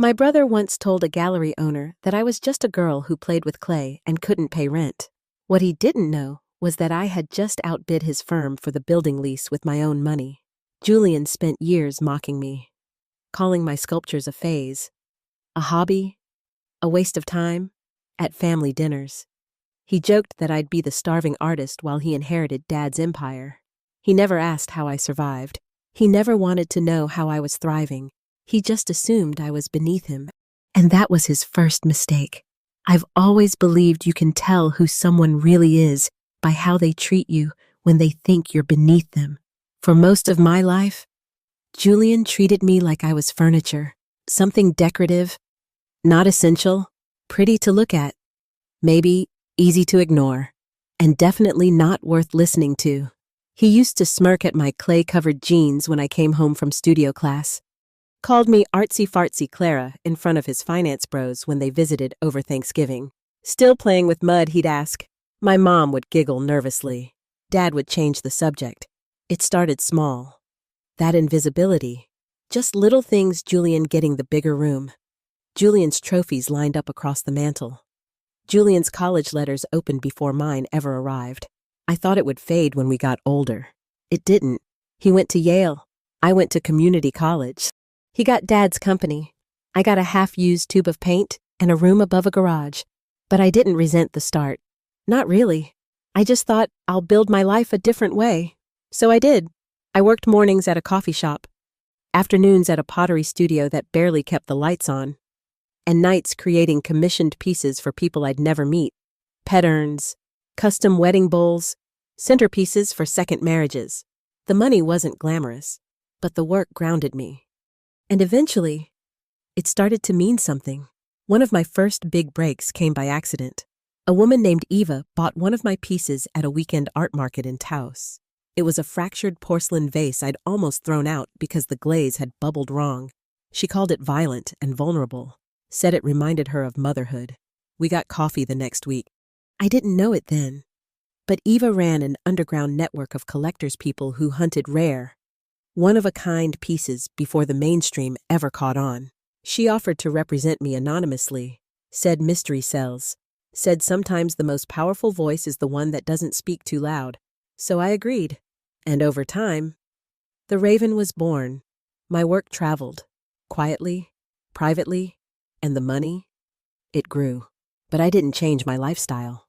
My brother once told a gallery owner that I was just a girl who played with clay and couldn't pay rent. What he didn't know was that I had just outbid his firm for the building lease with my own money. Julian spent years mocking me, calling my sculptures a phase, a hobby, a waste of time, at family dinners. He joked that I'd be the starving artist while he inherited Dad's empire. He never asked how I survived. He never wanted to know how I was thriving. He just assumed I was beneath him. And that was his first mistake. I've always believed you can tell who someone really is by how they treat you when they think you're beneath them. For most of my life, Julian treated me like I was furniture, something decorative, not essential, pretty to look at, maybe easy to ignore, and definitely not worth listening to. He used to smirk at my clay-covered jeans when I came home from studio class, called me artsy-fartsy Clara in front of his finance bros when they visited over Thanksgiving. Still playing with mud, he'd ask. My mom would giggle nervously. Dad would change the subject. It started small. That invisibility. Just little things, Julian getting the bigger room. Julian's trophies lined up across the mantel. Julian's college letters opened before mine ever arrived. I thought it would fade when we got older. It didn't. He went to Yale. I went to community college. He got Dad's company. I got a half-used tube of paint and a room above a garage. But I didn't resent the start. Not really. I just thought I'll build my life a different way. So I did. I worked mornings at a coffee shop, afternoons at a pottery studio that barely kept the lights on, and nights creating commissioned pieces for people I'd never meet. Pet urns, custom wedding bowls, centerpieces for second marriages. The money wasn't glamorous, but the work grounded me. And eventually, it started to mean something. One of my first big breaks came by accident. A woman named Eva bought one of my pieces at a weekend art market in Taos. It was a fractured porcelain vase I'd almost thrown out because the glaze had bubbled wrong. She called it violent and vulnerable, said it reminded her of motherhood. We got coffee the next week. I didn't know it then, but Eva ran an underground network of collectors people who hunted rare, one-of-a-kind pieces before the mainstream ever caught on. She offered to represent me anonymously, said mystery sells, said sometimes the most powerful voice is the one that doesn't speak too loud. So I agreed. And over time, the Raven was born. My work traveled, quietly, privately, and the money, it grew. But I didn't change my lifestyle.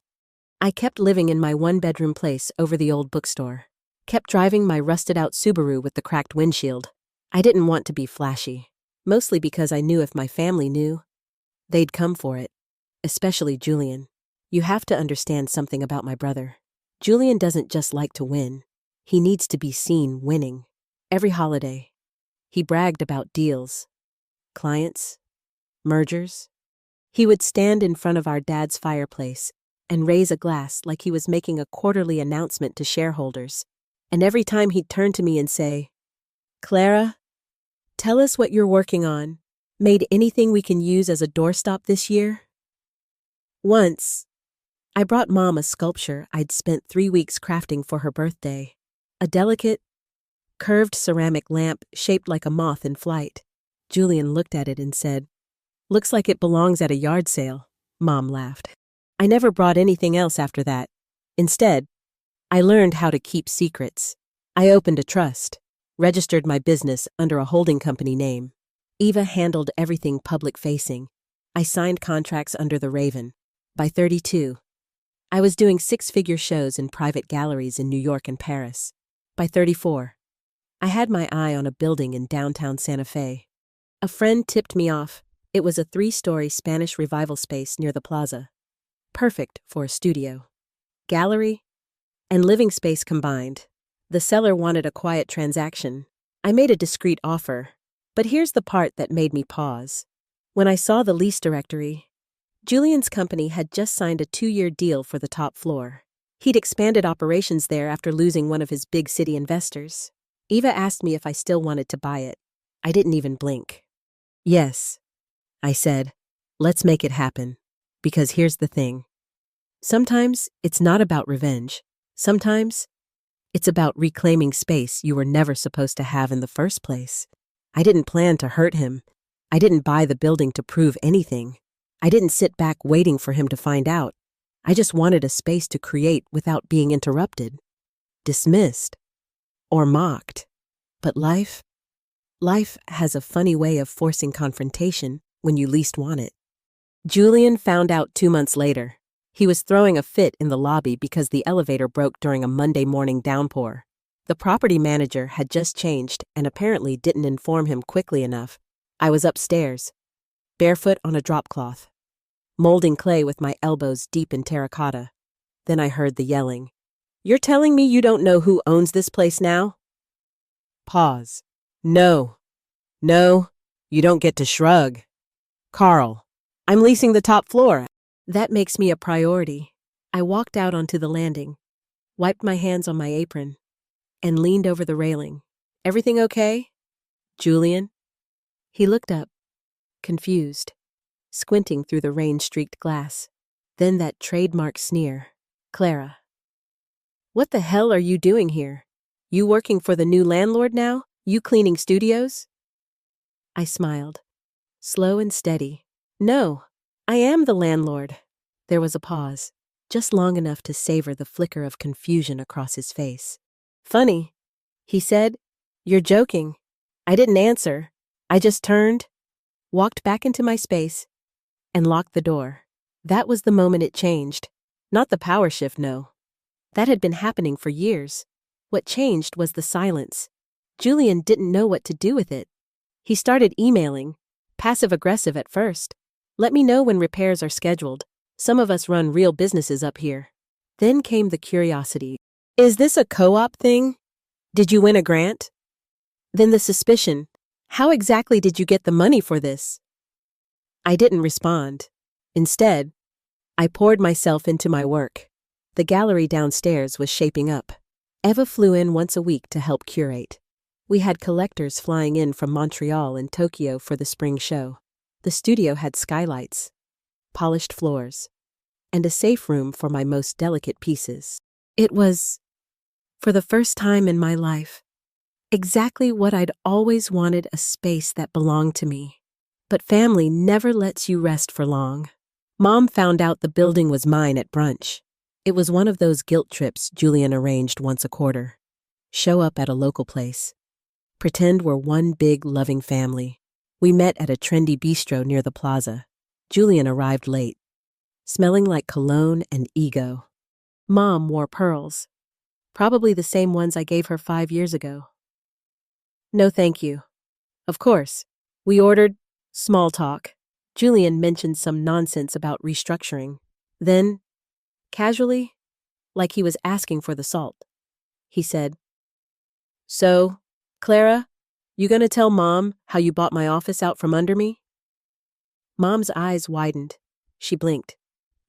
I kept living in my one-bedroom place over the old bookstore, kept driving my rusted-out Subaru with the cracked windshield. I didn't want to be flashy, mostly because I knew if my family knew, they'd come for it, especially Julian. You have to understand something about my brother. Julian doesn't just like to win. He needs to be seen winning. Every holiday, he bragged about deals, clients, mergers. He would stand in front of our dad's fireplace and raise a glass like he was making a quarterly announcement to shareholders. And every time he'd turn to me and say, Clara, tell us what you're working on. Made anything we can use as a doorstop this year? Once, I brought Mom a sculpture I'd spent 3 weeks crafting for her birthday. A delicate, curved ceramic lamp shaped like a moth in flight. Julian looked at it and said, Looks like it belongs at a yard sale. Mom laughed. I never brought anything else after that. Instead, I learned how to keep secrets. I opened a trust, registered my business under a holding company name. Eva handled everything public-facing. I signed contracts under the Raven. By 32, I was doing 6-figure shows in private galleries in New York and Paris. By 34, I had my eye on a building in downtown Santa Fe. A friend tipped me off. It was a 3-story Spanish revival space near the plaza. Perfect for a studio. Gallery and living space combined. The seller wanted a quiet transaction. I made a discreet offer. But here's the part that made me pause. When I saw the lease directory, Julian's company had just signed a 2-year deal for the top floor. He'd expanded operations there after losing one of his big city investors. Eva asked me if I still wanted to buy it. I didn't even blink. Yes, I said, let's make it happen. Because here's the thing. Sometimes it's not about revenge. Sometimes it's about reclaiming space you were never supposed to have in the first place. I didn't plan to hurt him. I didn't buy the building to prove anything. I didn't sit back waiting for him to find out. I just wanted a space to create without being interrupted, dismissed, or mocked. But life has a funny way of forcing confrontation when you least want it. Julian found out 2 months later. He was throwing a fit in the lobby because the elevator broke during a Monday morning downpour. The property manager had just changed and apparently didn't inform him quickly enough. I was upstairs, barefoot on a drop cloth, molding clay with my elbows deep in terracotta. Then I heard the yelling. "You're telling me you don't know who owns this place now?" Pause. No, you don't get to shrug. Carl, I'm leasing the top floor. That makes me a priority. I walked out onto the landing, wiped my hands on my apron, and leaned over the railing. "Everything okay, Julian?" He looked up, confused, squinting through the rain-streaked glass. Then that trademark sneer. "Clara, what the hell are you doing here? You working for the new landlord now? You cleaning studios?" I smiled, slow and steady. "No, I am the landlord." There was a pause, just long enough to savor the flicker of confusion across his face. "Funny," he said. "You're joking." I didn't answer. I just turned, walked back into my space, and locked the door. That was the moment it changed. Not the power shift, no. That had been happening for years. What changed was the silence. Julian didn't know what to do with it. He started emailing, passive-aggressive at first. "Let me know when repairs are scheduled. Some of us run real businesses up here." Then came the curiosity. "Is this a co-op thing? Did you win a grant?" Then the suspicion. "How exactly did you get the money for this?" I didn't respond. Instead, I poured myself into my work. The gallery downstairs was shaping up. Eva flew in once a week to help curate. We had collectors flying in from Montreal and Tokyo for the spring show. The studio had skylights, polished floors, and a safe room for my most delicate pieces. It was, for the first time in my life, exactly what I'd always wanted: a space that belonged to me. But family never lets you rest for long. Mom found out the building was mine at brunch. It was one of those guilt trips Julian arranged once a quarter. Show up at a local place. Pretend we're one big, loving family. We met at a trendy bistro near the plaza. Julian arrived late, smelling like cologne and ego. Mom wore pearls, probably the same ones I gave her 5 years ago. "No thank you." Of course, we ordered small talk. Julian mentioned some nonsense about restructuring. Then, casually, like he was asking for the salt, he said, "So, Clara, you gonna tell Mom how you bought my office out from under me?" Mom's eyes widened. She blinked.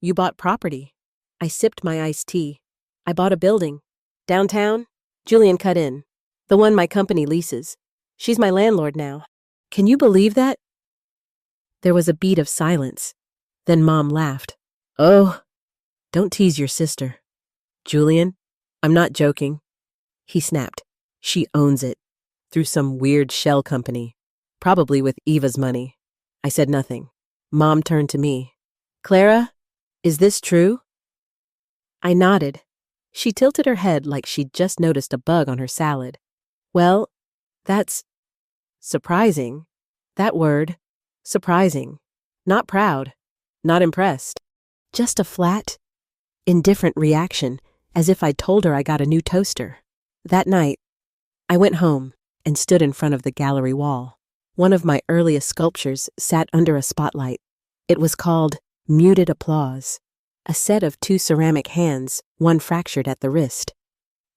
"You bought property." I sipped my iced tea. "I bought a building. Downtown?" Julian cut in. "The one my company leases. She's my landlord now." "Can you believe that?" There was a beat of silence. Then Mom laughed. "Oh, don't tease your sister." "Julian, I'm not joking." He snapped. "She owns it. Through some weird shell company. Probably with Eva's money." I said nothing. Mom turned to me. "Clara, is this true?" I nodded. She tilted her head like she'd just noticed a bug on her salad. "Well, that's surprising. That word, surprising. Not proud. Not impressed. Just a flat, indifferent reaction, as if I'd told her I got a new toaster." That night, I went home and stood in front of the gallery wall. One of my earliest sculptures sat under a spotlight. It was called Muted Applause, a set of 2 ceramic hands, one fractured at the wrist,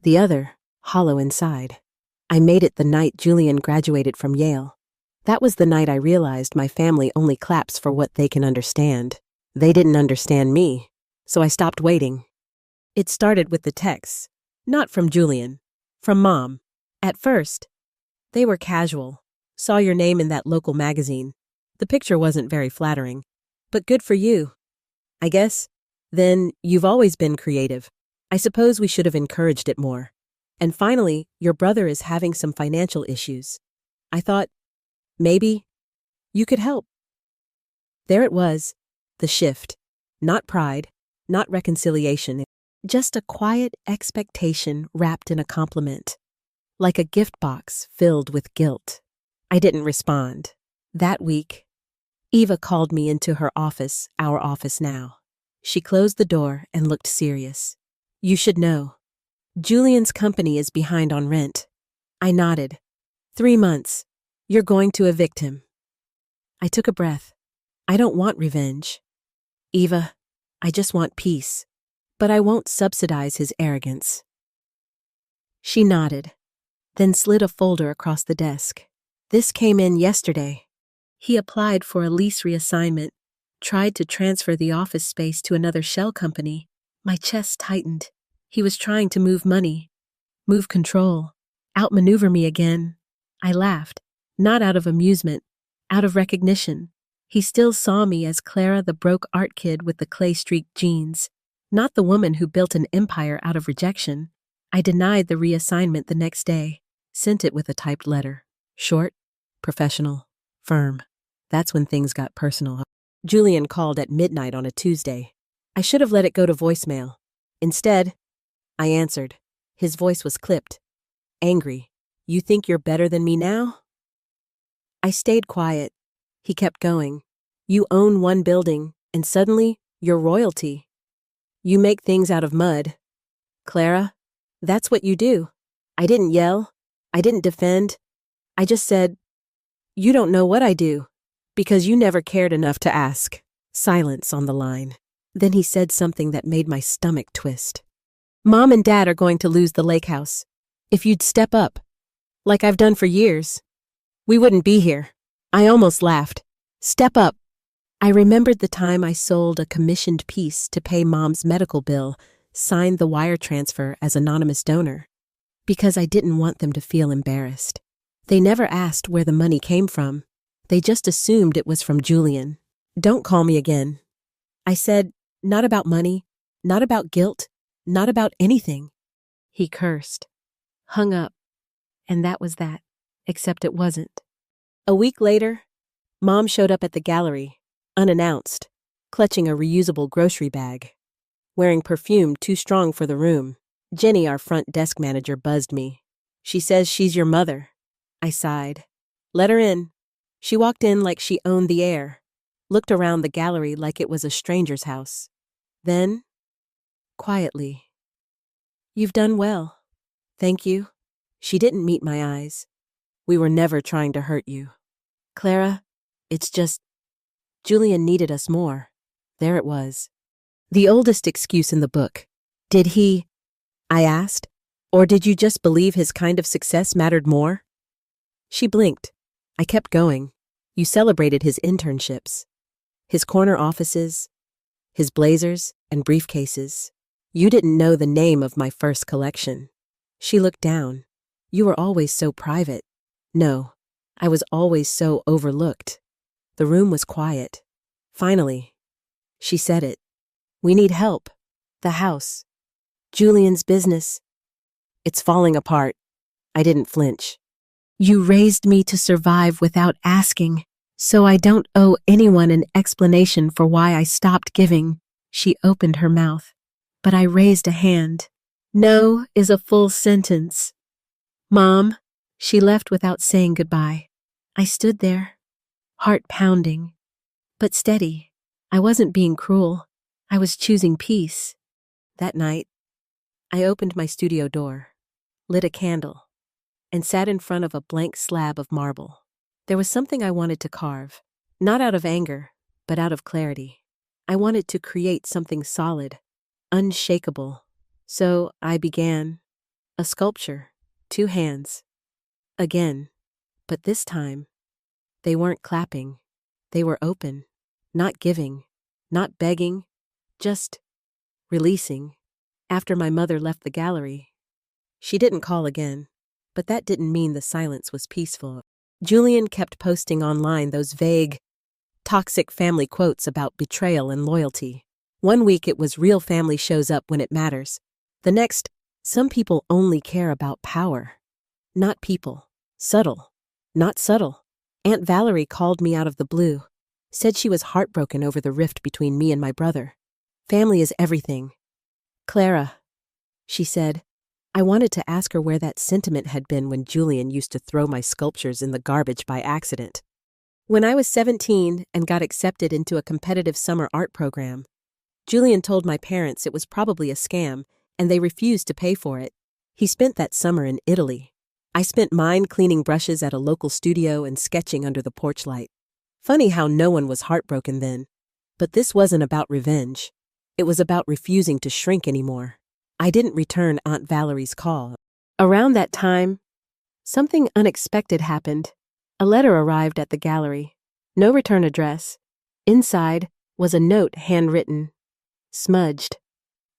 the other hollow inside. I made it the night Julian graduated from Yale. That was the night I realized my family only claps for what they can understand. They didn't understand me, so I stopped waiting. It started with the texts, not from Julian, from Mom. At first, they were casual. "Saw your name in that local magazine. The picture wasn't very flattering, but good for you, I guess. Then, you've always been creative. I suppose we should have encouraged it more. And finally, your brother is having some financial issues. I thought, maybe You could help. There it was, the shift. Not pride, not reconciliation, just a quiet expectation wrapped in a compliment. Like a gift box filled with guilt. I didn't respond. That week, Eva called me into her office, our office now. She closed the door and looked serious. You should know. Julian's company is behind on rent. I nodded. 3 months. You're going to evict him. I took a breath. I don't want revenge. Eva, I just want peace. But I won't subsidize his arrogance. She nodded, then slid a folder across the desk. This came in yesterday. He applied for a lease reassignment, tried to transfer the office space to another shell company. My chest tightened. He was trying to move money, move control, outmaneuver me again. I laughed, not out of amusement, out of recognition. He still saw me as Clara, the broke art kid with the clay-streaked jeans, not the woman who built an empire out of rejection. I denied the reassignment the next day, sent it with a typed letter. Short, professional, firm. That's when things got personal. Julian called at midnight on a Tuesday. I should have let it go to voicemail. Instead, I answered. His voice was clipped. Angry. You think you're better than me now? I stayed quiet. He kept going. You own one building, and suddenly, you're royalty. You make things out of mud. Clara, that's what you do. I didn't yell. I didn't defend. I just said, you don't know what I do, because you never cared enough to ask. Silence on the line. Then he said something that made my stomach twist. Mom and Dad are going to lose the lake house. If you'd step up, like I've done for years, we wouldn't be here. I almost laughed. Step up. I remembered the time I sold a commissioned piece to pay Mom's medical bill, signed the wire transfer as anonymous donor, because I didn't want them to feel embarrassed. They never asked where the money came from. They just assumed it was from Julian. Don't call me again. I said, not about money, not about guilt, not about anything. He cursed, hung up, and that was that, except it wasn't. A week later, Mom showed up at the gallery, unannounced, clutching a reusable grocery bag, wearing perfume too strong for the room. Jenny, our front desk manager, buzzed me. She says she's your mother. I sighed. Let her in. She walked in like she owned the air, looked around the gallery like it was a stranger's house. Then, quietly, You've done well. Thank you. She didn't meet my eyes. We were never trying to hurt you. Clara, it's just, Julian needed us more. There it was. The oldest excuse in the book. Did he, I asked, or did you just believe his kind of success mattered more? She blinked. I kept going. You celebrated his internships, his corner offices, his blazers and briefcases. You didn't know the name of my first collection. She looked down. You were always so private. No, I was always so overlooked. The room was quiet. Finally, she said it. We need help. The house. Julian's business. It's falling apart. I didn't flinch. You raised me to survive without asking, so I don't owe anyone an explanation for why I stopped giving. She opened her mouth, but I raised a hand. No is a full sentence. Mom, she left without saying goodbye. I stood there, heart pounding, but steady. I wasn't being cruel. I was choosing peace. That night, I opened my studio door, lit a candle, and sat in front of a blank slab of marble. There was something I wanted to carve, not out of anger, but out of clarity. I wanted to create something solid, unshakable. So I began a sculpture, 2 hands. Again, but this time, they weren't clapping. They were open, not giving, not begging, just releasing. After my mother left the gallery, she didn't call again, but that didn't mean the silence was peaceful. Julian kept posting online those vague, toxic family quotes about betrayal and loyalty. One week it was real family shows up when it matters. The next, some people only care about power. Not people. Subtle. Not subtle. Aunt Valerie called me out of the blue, said she was heartbroken over the rift between me and my brother. Family is everything. Clara, she said. I wanted to ask her where that sentiment had been when Julian used to throw my sculptures in the garbage by accident. When I was 17 and got accepted into a competitive summer art program, Julian told my parents it was probably a scam and they refused to pay for it. He spent that summer in Italy. I spent mine cleaning brushes at a local studio and sketching under the porch light. Funny how no one was heartbroken then. But this wasn't about revenge. It was about refusing to shrink anymore. I didn't return Aunt Valerie's call. Around that time, something unexpected happened. A letter arrived at the gallery. No return address. Inside was a note handwritten, smudged,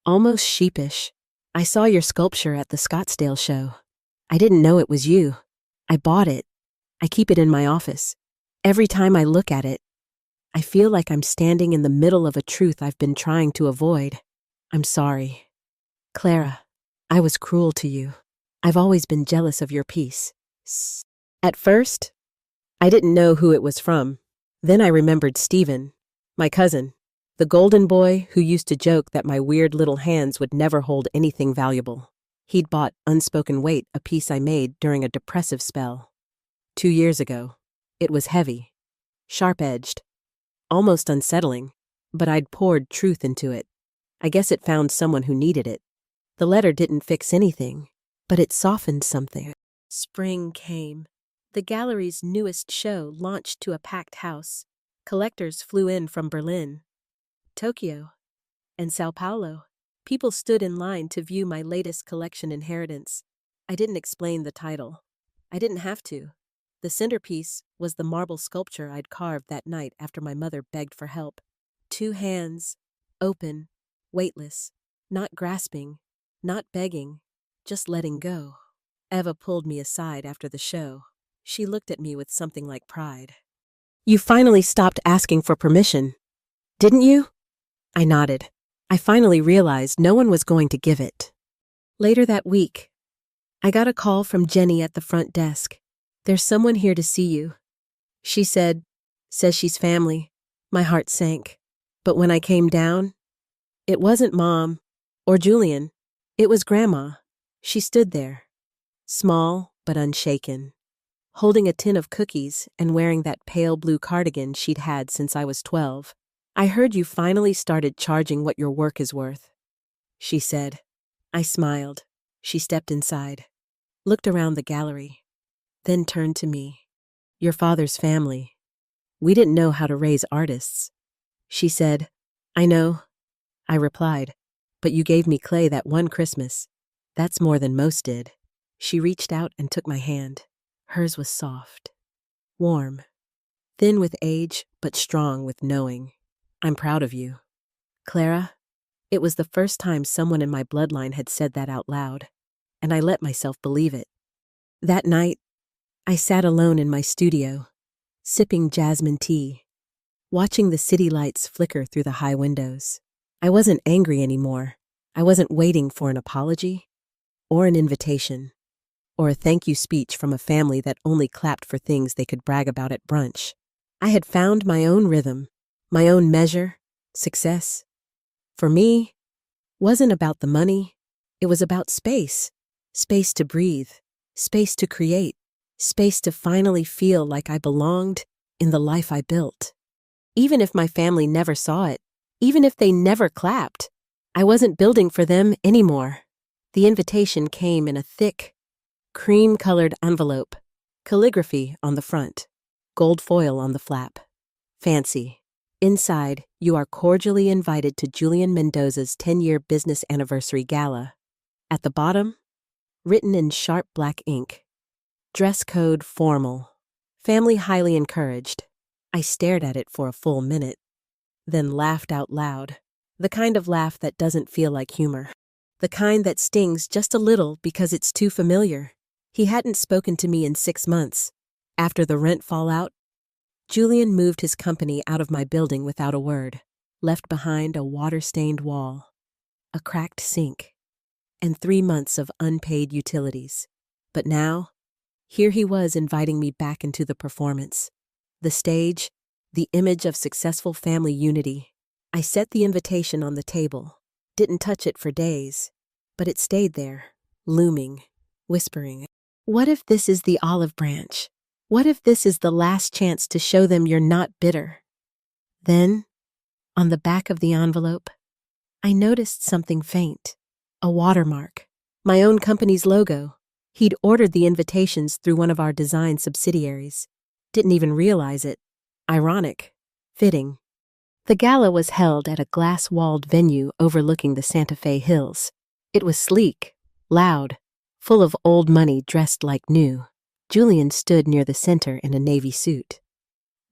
almost sheepish. I saw your sculpture at the Scottsdale show. I didn't know it was you. I bought it. I keep it in my office. Every time I look at it, I feel like I'm standing in the middle of a truth I've been trying to avoid. I'm sorry. Clara, I was cruel to you. I've always been jealous of your peace. At first, I didn't know who it was from. Then I remembered Stephen, my cousin, the golden boy who used to joke that my weird little hands would never hold anything valuable. He'd bought Unspoken Weight, a piece I made during a depressive spell. 2 years ago. It was heavy, sharp-edged, almost unsettling, but I'd poured truth into it. I guess it found someone who needed it. The letter didn't fix anything, but it softened something. Spring came. The gallery's newest show launched to a packed house. Collectors flew in from Berlin, Tokyo, and Sao Paulo. People stood in line to view my latest collection inheritance. I didn't explain the title. I didn't have to. The centerpiece was the marble sculpture I'd carved that night after my mother begged for help. 2 hands, open, weightless, not grasping, not begging, just letting go. Eva pulled me aside after the show. She looked at me with something like pride. You finally stopped asking for permission, didn't you? I nodded. I finally realized no one was going to give it. Later that week, I got a call from Jenny at the front desk. There's someone here to see you. She says she's family. My heart sank. But when I came down, it wasn't Mom or Julian. It was Grandma. She stood there, small but unshaken, holding a tin of cookies and wearing that pale blue cardigan she'd had since I was 12. I heard you finally started charging what your work is worth, she said. I smiled. She stepped inside, looked around the gallery, then turned to me. Your father's family. We didn't know how to raise artists. She said, I know, I replied, but you gave me clay that one Christmas. That's more than most did. She reached out and took my hand. Hers was soft, warm, thin with age, but strong with knowing. I'm proud of you. Clara, it was the first time someone in my bloodline had said that out loud, and I let myself believe it. That night, I sat alone in my studio, sipping jasmine tea, watching the city lights flicker through the high windows. I wasn't angry anymore. I wasn't waiting for an apology, or an invitation, or a thank you speech from a family that only clapped for things they could brag about at brunch. I had found my own rhythm, my own measure, success. For me, wasn't about the money. It was about space. Space to breathe, space to create, space to finally feel like I belonged in the life I built. Even if my family never saw it, even if they never clapped, I wasn't building for them anymore. The invitation came in a thick, cream-colored envelope, calligraphy on the front, gold foil on the flap. Fancy. Inside, you are cordially invited to Julian Mendoza's 10-year business anniversary gala. At the bottom, written in sharp black ink, dress code formal, family highly encouraged. I stared at it for a full minute, then laughed out loud. The kind of laugh that doesn't feel like humor. The kind that stings just a little because it's too familiar. He hadn't spoken to me in 6 months. After the rent fallout, Julian moved his company out of my building without a word, left behind a water-stained wall, a cracked sink, and 3 months of unpaid utilities. But now, Here he was inviting me back into the performance. The stage, the image of successful family unity. I set the invitation on the table, didn't touch it for days, but it stayed there, looming, whispering. What if this is the olive branch? What if this is the last chance to show them you're not bitter? Then, on the back of the envelope, I noticed something faint. A watermark. My own company's logo. He'd ordered the invitations through one of our design subsidiaries. Didn't even realize it. Ironic. Fitting. The gala was held at a glass-walled venue overlooking the Santa Fe Hills. It was sleek, loud, full of old money dressed like new. Julian stood near the center in a navy suit.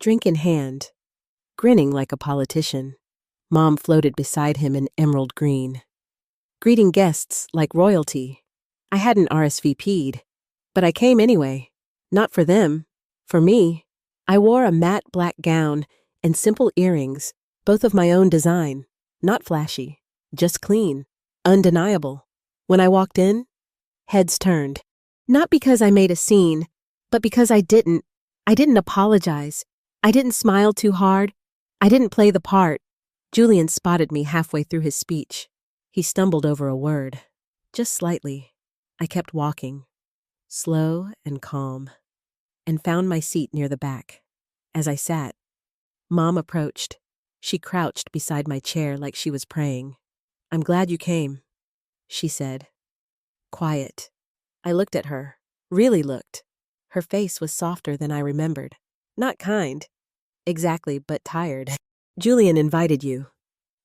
Drink in hand, grinning like a politician. Mom floated beside him in emerald green. Greeting guests like royalty. I hadn't RSVP'd, but I came anyway. Not for them, for me. I wore a matte black gown and simple earrings, both of my own design. Not flashy, just clean, undeniable. When I walked in, heads turned. Not because I made a scene, but because I didn't. I didn't apologize. I didn't smile too hard. I didn't play the part. Julian spotted me halfway through his speech. He stumbled over a word, just slightly. I kept walking, slow and calm, and found my seat near the back. As I sat, Mom approached. She crouched beside my chair like she was praying. "I'm glad you came," she said. Quiet. I looked at her, really looked. Her face was softer than I remembered. Not kind, exactly, but tired. "Julian invited you,"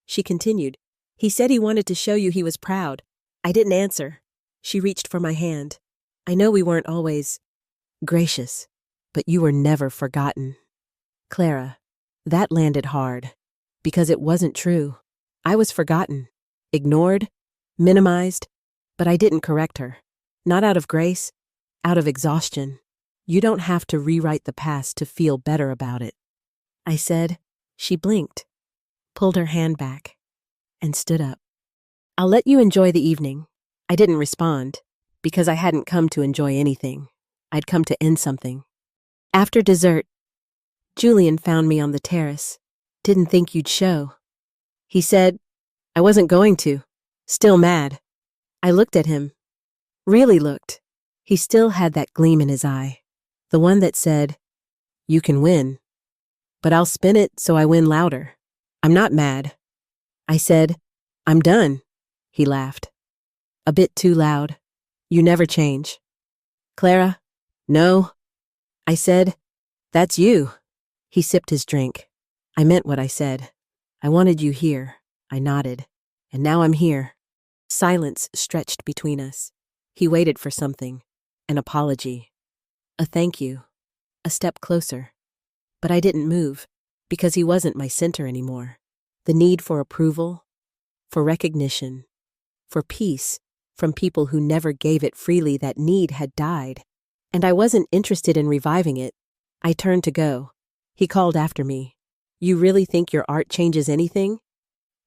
she continued. "He said he wanted to show you he was proud." I didn't answer. She reached for my hand. "I know we weren't always gracious, but you were never forgotten." Clara, that landed hard, because it wasn't true. I was forgotten, ignored, minimized, but I didn't correct her. Not out of grace, out of exhaustion. You don't have to rewrite the past to feel better about it, I said. She blinked, pulled her hand back, and stood up. "I'll let you enjoy the evening." I didn't respond, because I hadn't come to enjoy anything. I'd come to end something. After dessert, Julian found me on the terrace. "Didn't think you'd show." He said. I wasn't going to. Still mad. I looked at him. Really looked. He still had that gleam in his eye. The one that said, "You can win. But I'll spin it so I win louder. I'm not mad." I said, "I'm done." He laughed. A bit too loud. "You never change." "Clara?" "No." I said, "That's you." He sipped his drink. I meant what I said. "I wanted you here." I nodded. "And now I'm here." Silence stretched between us. He waited for something. An apology. A thank you. A step closer. But I didn't move, because he wasn't my center anymore. The need for approval, for recognition, for peace from people who never gave it freely, that need had died. And I wasn't interested in reviving it. I turned to go. He called after me. "You really think your art changes anything?"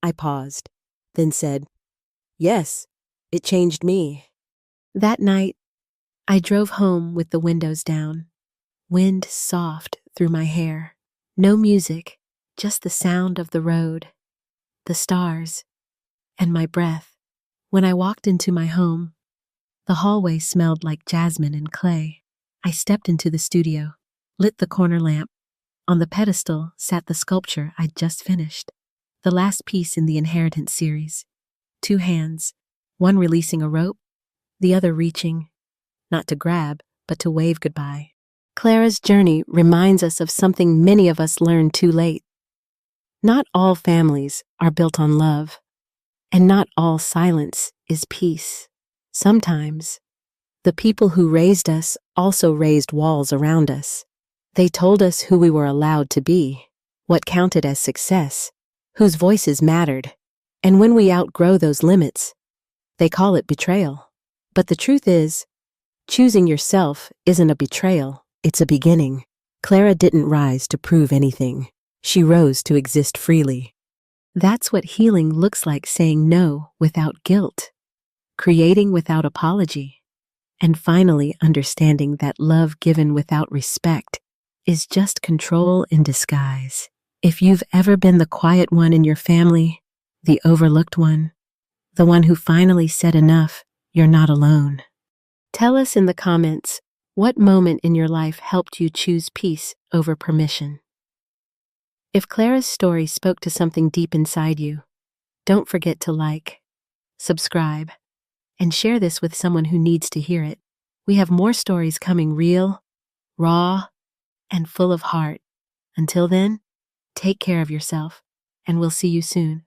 I paused, then said, "Yes, it changed me." That night, I drove home with the windows down. Wind soft through my hair. No music, just the sound of the road, the stars, and my breath. When I walked into my home, the hallway smelled like jasmine and clay. I stepped into the studio, lit the corner lamp. On the pedestal sat the sculpture I'd just finished, the last piece in the Inheritance series. 2 hands, one releasing a rope, the other reaching, not to grab, but to wave goodbye. Clara's journey reminds us of something many of us learned too late. Not all families are built on love, and not all silence is peace. Sometimes, the people who raised us also raised walls around us. They told us who we were allowed to be, what counted as success, whose voices mattered. And when we outgrow those limits, they call it betrayal. But the truth is, choosing yourself isn't a betrayal, it's a beginning. Clara didn't rise to prove anything. She rose to exist freely. That's what healing looks like: saying no without guilt, creating without apology, and finally understanding that love given without respect is just control in disguise. If you've ever been the quiet one in your family, the overlooked one, the one who finally said enough, you're not alone. Tell us in the comments what moment in your life helped you choose peace over permission. If Clara's story spoke to something deep inside you, don't forget to like, subscribe, and share this with someone who needs to hear it. We have more stories coming real, raw, and full of heart. Until then, take care of yourself, and we'll see you soon.